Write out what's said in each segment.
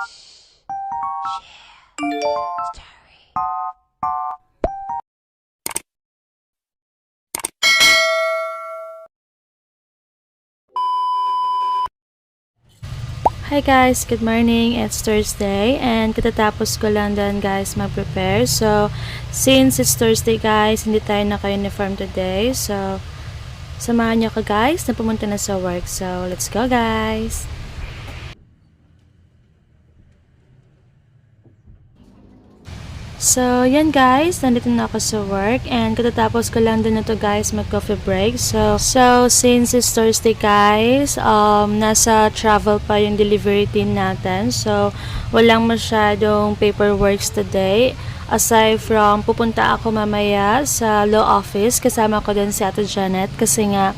Hi guys, good morning. It's Thursday and katatapos ko lang din guys mag-prepare. So, since it's Thursday guys, hindi tayo naka-uniform today. So, samahan nyo ka guys na pumunta na sa work. So, let's go guys! So, yan guys, nandito na ako sa work and katatapos ko lang din na to guys mag-coffee break. So since it's Thursday guys, nasa travel pa yung delivery team natin. So, walang masyadong paperworks today. Aside from pupunta ako mamaya sa law office, kasama ko din si Ate Janet kasi nga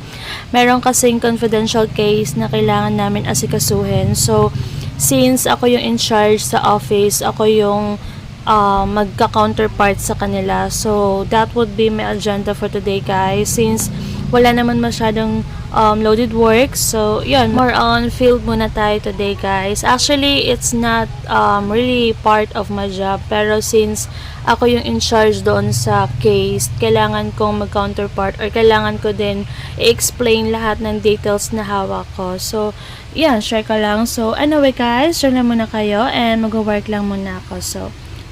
meron kasing confidential case na kailangan namin asikasuhin. So, since ako yung in charge sa office, ako yung magka-counterpart sa kanila. So, that would be my agenda for today, guys. Since wala naman masyadong loaded work. So, yun. More on field muna tayo today, guys. Actually, it's not really part of my job. Pero since ako yung in charge doon sa case, kailangan kong mag-counterpart or kailangan ko din i-explain lahat ng details na hawak ko. So, yan. Share ko lang. So, anyway, guys. Share na muna kayo and mag-work lang muna ako. So,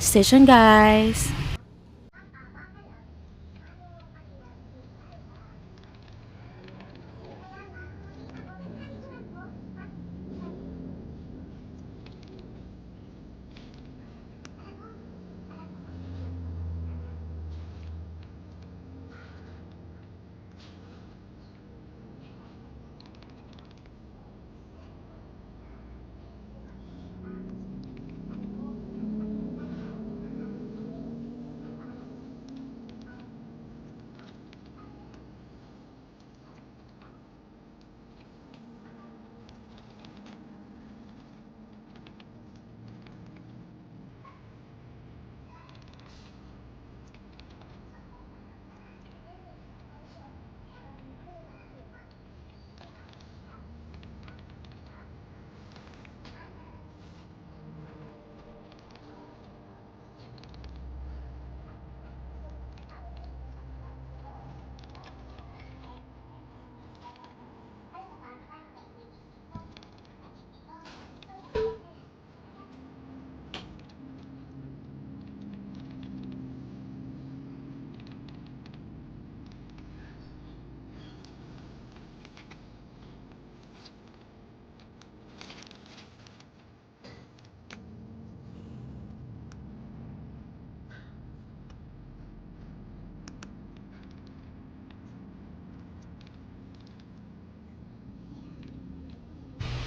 stay tuned guys!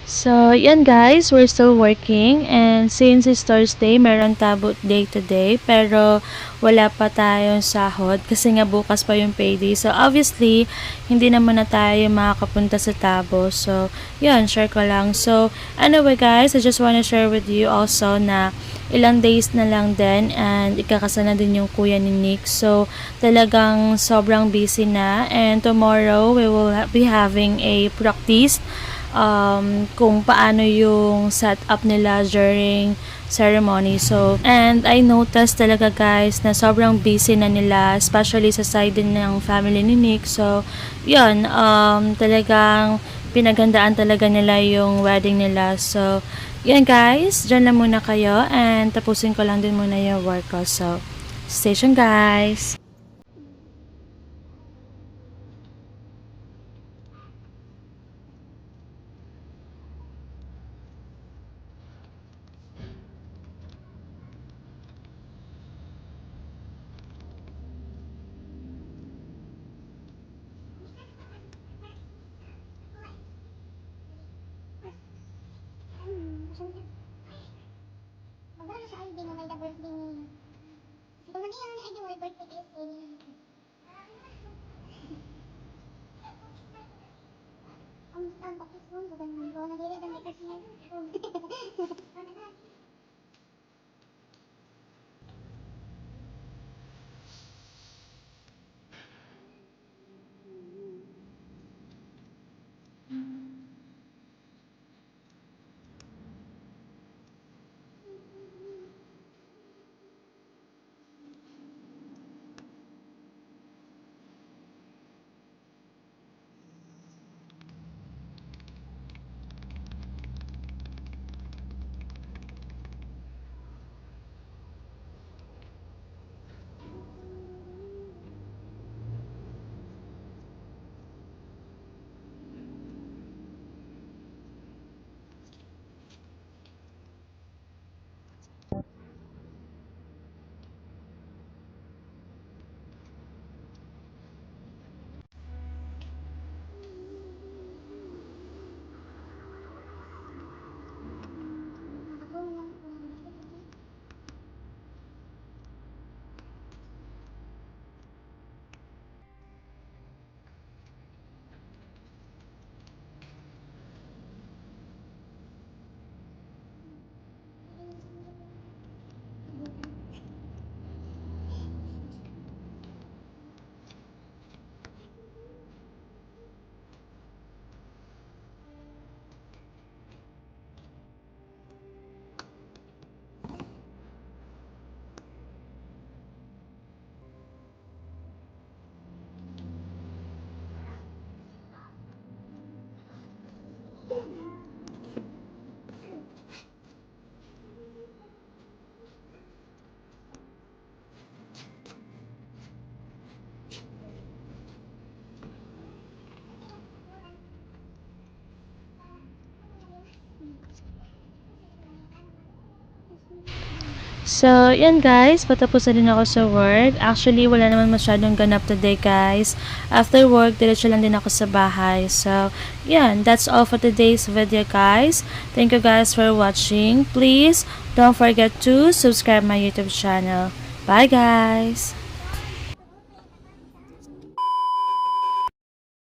So, yan guys, we're still working and since it's Thursday, meron tabot day today pero wala pa tayong sahod kasi nga bukas pa yung payday. So, obviously, hindi naman na tayo makakapunta sa tabo. So, yan, share ko lang. So, anyway guys, I just wanna share with you also na ilang days na lang din and ikakasal na din yung kuya ni Nick. So, talagang sobrang busy na and tomorrow we will be having a practice kung paano yung setup nila during ceremony. So, and I noticed talaga guys na sobrang busy na nila, especially sa side din ng family ni Nick. So, yun, talagang pinagandaan talaga nila yung wedding nila. So, yun guys, dyan lang muna kayo and tapusin ko lang din muna yung work ko. So, stay tuned guys! So, yan guys, patapos na din ako sa work. Actually, wala naman masyadong ganap today guys. After work, diretso lang din ako sa bahay. So, yan, that's all for today's video guys. Thank you guys for watching. Please, don't forget to subscribe my YouTube channel. Bye guys!